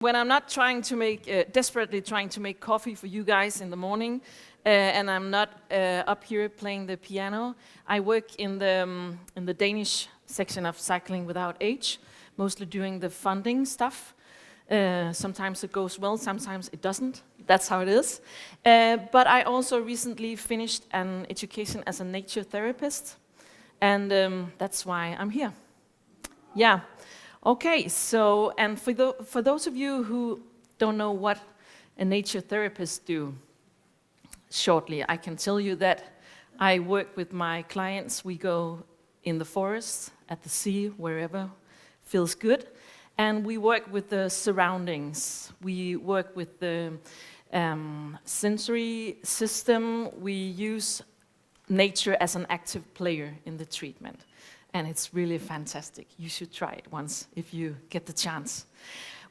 When I'm not desperately trying to make coffee for you guys in the morning, and I'm not up here playing the piano, I work in the Danish section of Cycling Without Age, mostly doing the funding stuff. Sometimes it goes well, sometimes it doesn't. That's how it is. But I also recently finished an education as a nature therapist, and that's why I'm here. Yeah. Okay, so, and for those of you who don't know what a nature therapist do, shortly, I can tell you that I work with my clients. We go in the forest, at the sea, wherever feels good, and we work with the surroundings. We work with the sensory system. We use nature as an active player in the treatment. And it's really fantastic. You should try it once if you get the chance.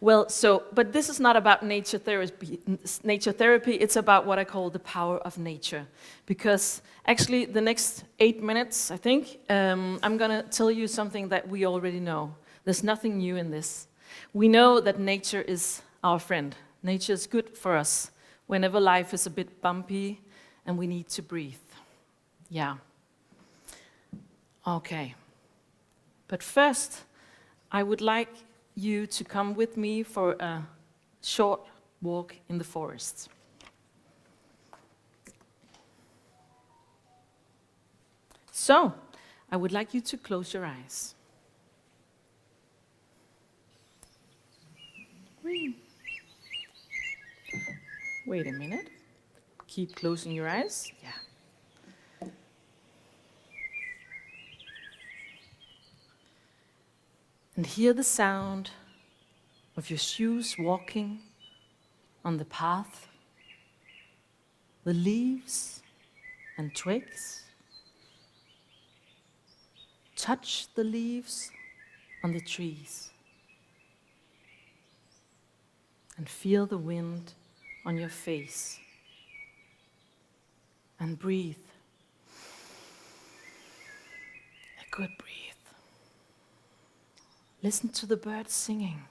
Well, but this is not about nature therapy. It's about what I call the power of nature. Because actually, the next 8 minutes, I think, I'm going to tell you something that we already know. There's nothing new in this. We know that nature is our friend. Nature is good for us whenever life is a bit bumpy and we need to breathe. Yeah. Okay. But first, I would like you to come with me for a short walk in the forest. So, I would like you to close your eyes. Wait a minute. Keep closing your eyes. Yeah. And hear the sound of your shoes walking on the path, the leaves and twigs. Touch the leaves on the trees and feel the wind on your face. And breathe. A good breath. Listen to the birds singing.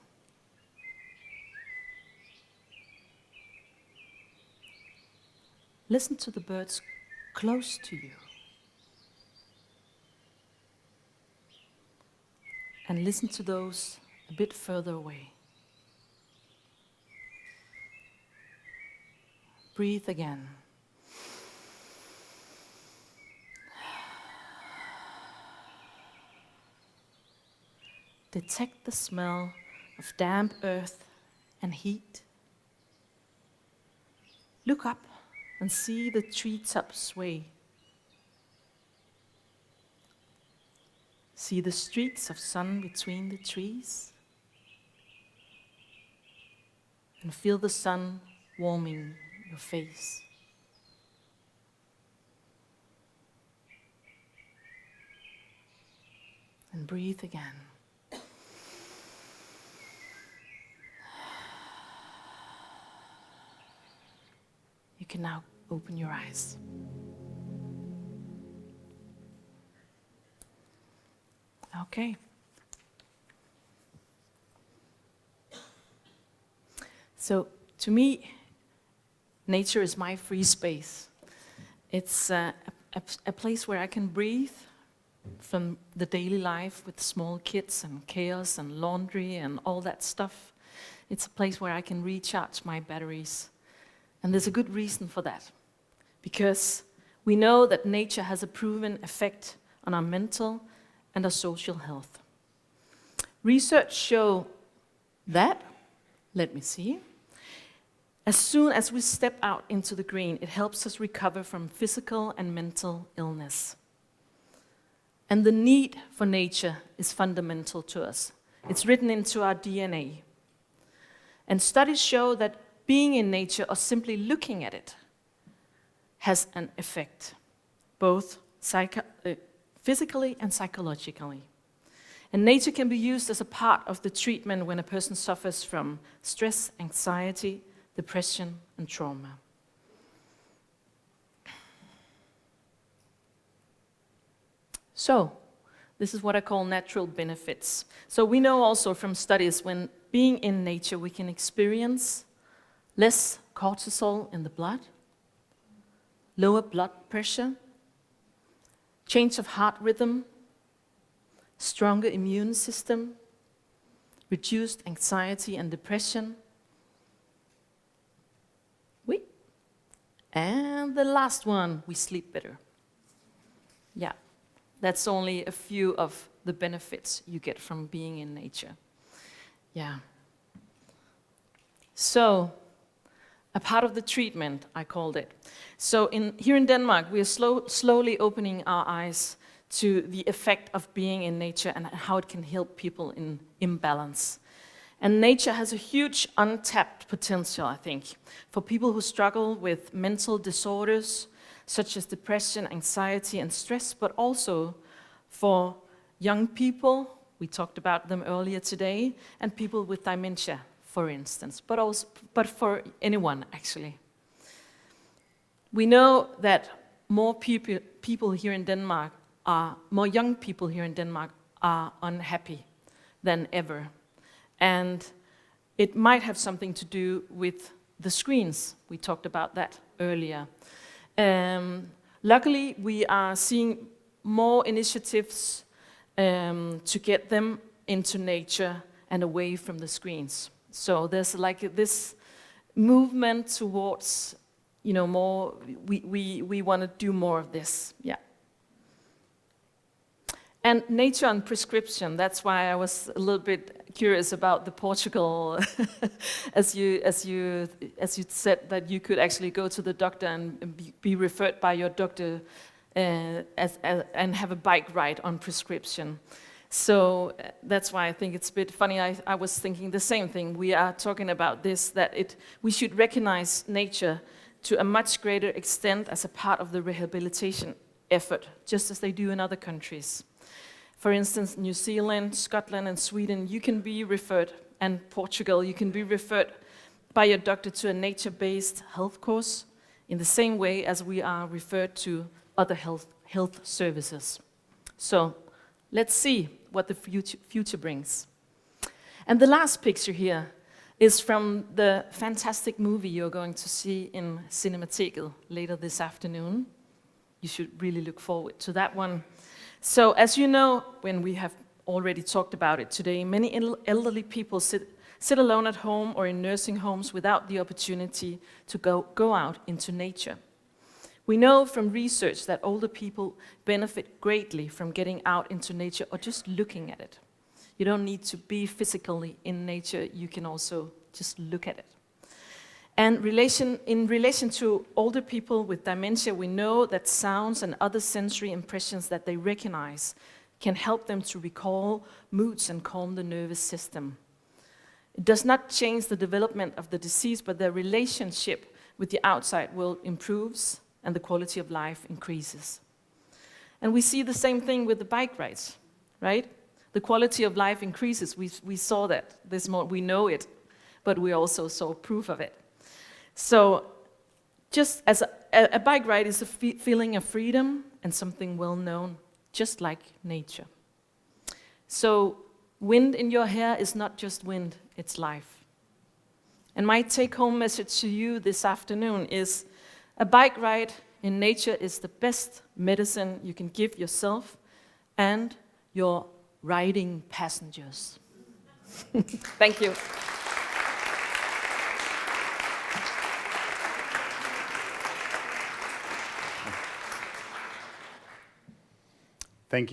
Listen to the birds close to you. And listen to those a bit further away. Breathe again. Detect the smell of damp earth and heat. Look up and see the treetops sway. See the streaks of sun between the trees. And feel the sun warming your face. And breathe again. You can now open your eyes. Okay. So, to me, nature is my free space. It's a place where I can breathe from the daily life with small kids and chaos and laundry and all that stuff. It's a place where I can recharge my batteries. And there's a good reason for that, because we know that nature has a proven effect on our mental and our social health. Research show that, let me see, as soon as we step out into the green, it helps us recover from physical and mental illness. And the need for nature is fundamental to us. It's written into our DNA. And studies show that being in nature or simply looking at it has an effect, both physically and psychologically. And nature can be used as a part of the treatment when a person suffers from stress, anxiety, depression, and trauma. So, this is what I call natural benefits. So we know also from studies when being in nature, we can experience less cortisol in the blood, lower blood pressure, change of heart rhythm, stronger immune system, reduced anxiety and depression. And the last one, we sleep better. Yeah, that's only a few of the benefits you get from being in nature. Yeah. So, a part of the treatment, I called it. So here in Denmark, we are slowly opening our eyes to the effect of being in nature and how it can help people in imbalance. And nature has a huge untapped potential, I think, for people who struggle with mental disorders, such as depression, anxiety, and stress, but also for young people, we talked about them earlier today, and people with dementia, for instance, but for anyone, actually. We know that more people here in Denmark more young people here in Denmark are unhappy than ever. And it might have something to do with the screens. We talked about that earlier. Luckily, we are seeing more initiatives to get them into nature and away from the screens. So there's like this movement towards, more, we want to do more of this, yeah. And nature and prescription, that's why I was a little bit curious about the Portugal, as you said that you could actually go to the doctor and be referred by your doctor and have a bike ride on prescription. So that's why I think it's a bit funny. I was thinking the same thing. We are talking about this, that we should recognize nature to a much greater extent as a part of the rehabilitation effort, just as they do in other countries. For instance, New Zealand, Scotland, and Sweden, you can be referred, and Portugal, you can be referred by your doctor to a nature-based health course in the same way as we are referred to other health services. So let's see what the future brings. And the last picture here is from the fantastic movie you're going to see in Cinemateket later this afternoon. You should really look forward to that one. So as you know, when we have already talked about it today, many elderly people sit alone at home or in nursing homes without the opportunity to go out into nature. We know from research that older people benefit greatly from getting out into nature or just looking at it. You don't need to be physically in nature, you can also just look at it. And in relation to older people with dementia, we know that sounds and other sensory impressions that they recognize can help them to recall moods and calm the nervous system. It does not change the development of the disease, but their relationship with the outside world improves and the quality of life increases. And we see the same thing with the bike rides, right? The quality of life increases. We saw that this morning. We know it, but we also saw proof of it. So just as a bike ride is a feeling of freedom and something well known, just like nature. So wind in your hair is not just wind, it's life. And my take-home message to you this afternoon is a bike ride in nature is the best medicine you can give yourself and your riding passengers. Thank you. Thank you.